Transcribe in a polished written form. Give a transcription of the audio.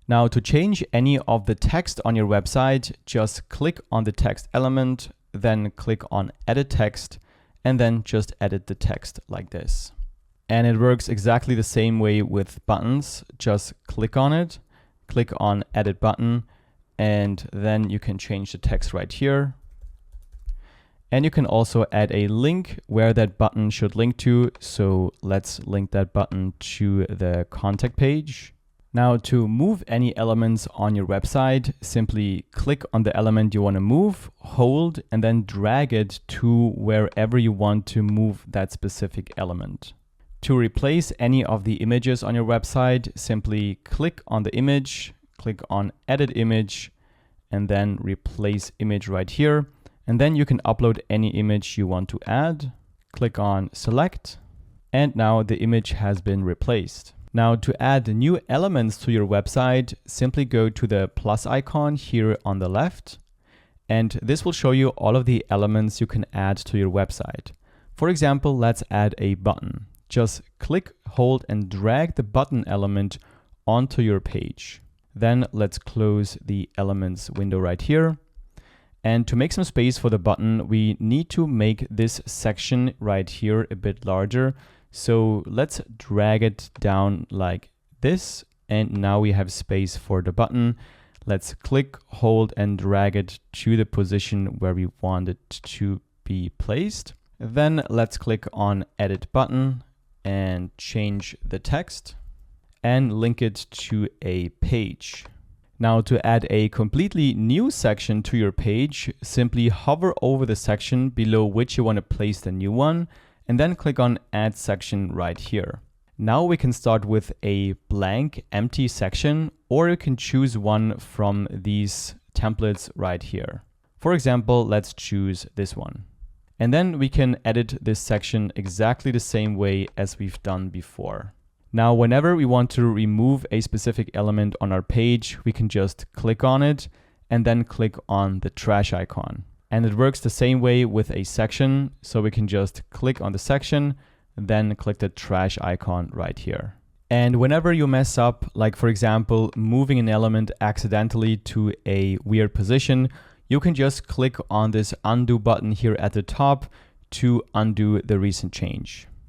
Now to change any of the text on your website, just click on the text element, then click on edit text, and then just edit the text like this. And it works exactly the same way with buttons. Just click on it, click on edit button, and then you can change the text right here. And you can also add a link where that button should link to. So let's link that button to the contact page. Now to move any elements on your website, simply click on the element you want to move, hold, and then drag it to wherever you want to move that specific element. To replace any of the images on your website, simply click on the image, click on edit image, and then replace image right here. And then you can upload any image you want to add. Click on select, and now the image has been replaced. Now to add new elements to your website, simply go to the plus icon here on the left, and this will show you all of the elements you can add to your website. For example, let's add a button. Just click, hold, and drag the button element onto your page. Then let's close the elements window right here. And to make some space for the button, we need to make this section right here a bit larger. So let's drag it down like this. And now we have space for the button. Let's click, hold, and drag it to the position where we want it to be placed. Then let's click on edit button and change the text and link it to a page. Now to add a completely new section to your page, simply hover over the section below which you want to place the new one, and then click on add section right here. Now we can start with a blank empty section, or you can choose one from these templates right here. For example, let's choose this one. And then we can edit this section exactly the same way as we've done before. Now, whenever we want to remove a specific element on our page, we can just click on it and then click on the trash icon. And it works the same way with a section. So we can just click on the section, then click the trash icon right here. And whenever you mess up, like for example, moving an element accidentally to a weird position, you can just click on this undo button here at the top to undo the recent change.